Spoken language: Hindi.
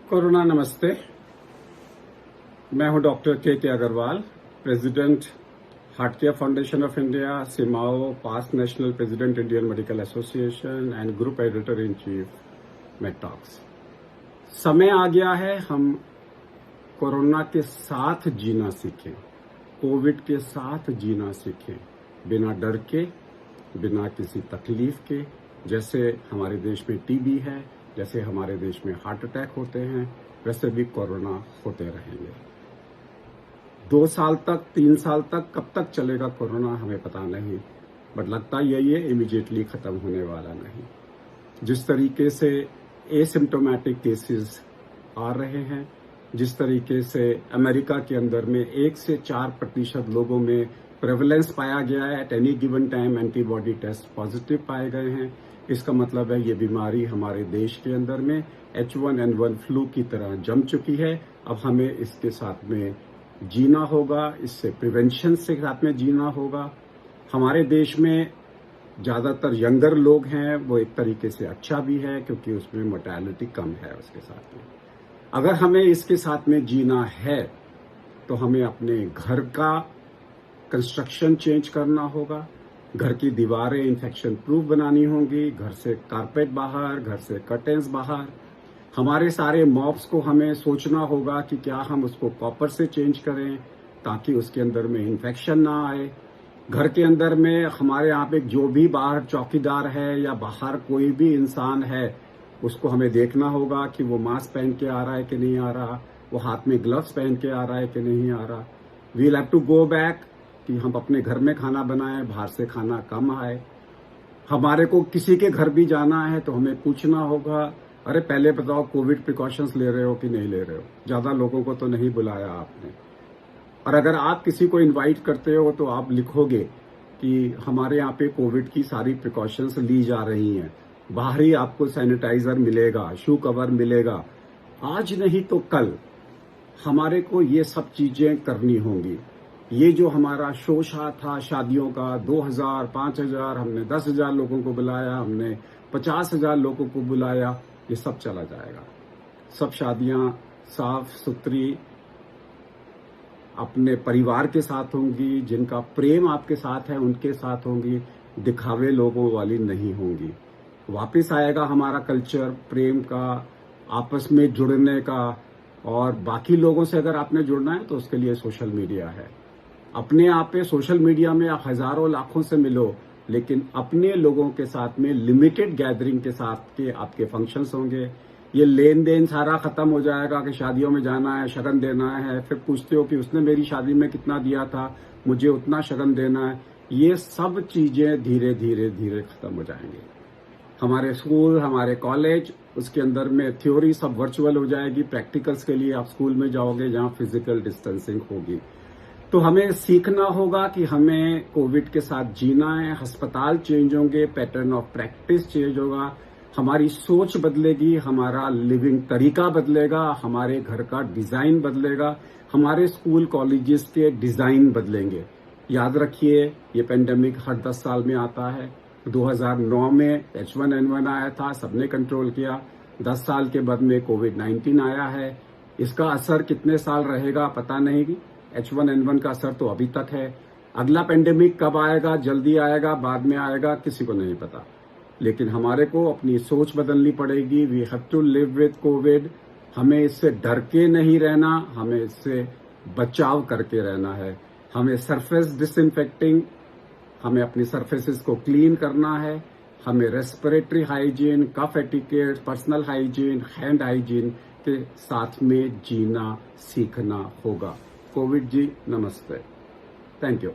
कोरोना नमस्ते। मैं हूं doctor K Agarwal, president heart care foundation of India, CMAAO, past national president Indian medical association and group editor in chief Medtalks. समय आ गया है हम कोरोना के साथ जीना सीखें, कोविड के साथ जीना सीखें, बिना डर के, बिना किसी तकलीफ के। जैसे हमारे देश में टीबी है, जैसे हमारे देश में हार्ट अटैक होते हैं, वैसे भी कोरोना होते रहेंगे। 2 साल तक, 3 साल तक, कब तक चलेगा कोरोना हमें पता नहीं, बट लगता यही है इमीडिएटली खत्म होने वाला नहीं। जिस तरीके से एसिम्टोमेटिक केसेस आ रहे हैं, जिस तरीके से अमेरिका के अंदर में 1 से 4% लोगों में प्रेवलेंस पाया गया है, at any given time antibody test positive पाए गए हैं, इसका मतलब है ये बीमारी हमारे देश के अंदर में H1N1 फ्लू की तरह जम चुकी है। अब हमें इसके साथ में जीना होगा, इससे प्रिवेंशन से साथ में जीना होगा। हमारे देश में ज्यादातर यंगर लोग हैं, वो एक तरीके से अच्छा भी है क्योंकि उसमें मोर्टेलिटी कम है उसके साथ में। अगर हमें इसके साथ में जीना है तो हमें अपने घर का कंस्ट्रक्शन चेंज करना होगा, घर की दीवारें इन्फेक्शन प्रूफ बनानी होंगी, घर से कारपेट बाहर, घर से कर्टेन्स बाहर। हमारे सारे मॉप्स को हमें सोचना होगा कि क्या हम उसको कॉपर से चेंज करें ताकि उसके अंदर में इन्फेक्शन ना आए। घर के अंदर में हमारे यहाँ पे जो भी बाहर चौकीदार है या बाहर कोई भी इंसान है, उसको हमें देखना होगा कि वो मास्क पहन के आ रहा है कि नहीं आ रहा, वो हाथ में ग्लव्स पहन के आ रहा है कि नहीं आ रहा। We'll have to go back कि हम अपने घर में खाना बनाएं, बाहर से खाना कम आए। हमारे को किसी के घर भी जाना है तो हमें पूछना होगा, अरे पहले बताओ कोविड प्रिकॉशंस ले रहे हो कि नहीं ले रहे हो। ज्यादा लोगों को तो नहीं बुलाया आपने। और अगर आप किसी को इनवाइट करते हो तो आप लिखोगे कि हमारे यहाँ पे कोविड की सारी प्रिकॉशंस ली जा रही हैं, बाहर ही आपको सैनिटाइजर मिलेगा, शू कवर मिलेगा। आज नहीं तो कल हमारे को ये सब चीजें करनी होंगी। ये जो हमारा शोशा था शादियों का, 2000, 5000, हमने 10,000 लोगों को बुलाया, हमने 50,000 लोगों को बुलाया, ये सब चला जाएगा। सब शादियां साफ सुथरी अपने परिवार के साथ होंगी, जिनका प्रेम आपके साथ है उनके साथ होंगी, दिखावे लोगों वाली नहीं होंगी। वापस आएगा हमारा कल्चर प्रेम का, आपस में जुड़ने का। और बाकी लोगों से अगर आपने जुड़ना है तो उसके लिए सोशल मीडिया है। अपने आप पे सोशल मीडिया में आप हजारों लाखों से मिलो, लेकिन अपने लोगों के साथ में लिमिटेड गैदरिंग के साथ के आपके फंक्शंस होंगे। ये लेन देन सारा खत्म हो जाएगा कि शादियों में जाना है, शगन देना है, फिर पूछते हो कि उसने मेरी शादी में कितना दिया था, मुझे उतना शगन देना है। ये सब चीजें धीरे धीरे धीरे खत्म हो जाएंगी। हमारे स्कूल, हमारे कॉलेज, उसके अंदर में थ्योरी सब वर्चुअल हो जाएगी। प्रैक्टिकल्स के लिए आप स्कूल में जाओगे जहां फिजिकल डिस्टेंसिंग होगी। तो हमें सीखना होगा कि हमें कोविड के साथ जीना है। अस्पताल चेंज होंगे, पैटर्न ऑफ प्रैक्टिस चेंज होगा, हमारी सोच बदलेगी, हमारा लिविंग तरीका बदलेगा, हमारे घर का डिजाइन बदलेगा, हमारे स्कूल कॉलेजेस के डिजाइन बदलेंगे। याद रखिए, ये पेंडेमिक हर 10 साल में आता है। 2009 में H1N1 आया था, सबने कंट्रोल किया। 10 साल के बाद में कोविड-19 आया है। इसका असर कितने साल रहेगा पता नहीं। H1N1 का असर तो अभी तक है। अगला पेंडेमिक कब आएगा, जल्दी आएगा, बाद में आएगा, किसी को नहीं पता। लेकिन हमारे को अपनी सोच बदलनी पड़ेगी। We have to live with Covid. हमें इससे डर के नहीं रहना, हमें इससे बचाव करके रहना है। हमें सरफेस डिसइंफेक्टिंग, हमें अपनी सरफेसेस को क्लीन करना है। हमें respiratory hygiene, cough etiquette, personal hygiene, hand hygiene के साथ में जीना सीखना होगा। कोविड जी नमस्ते। Thank you.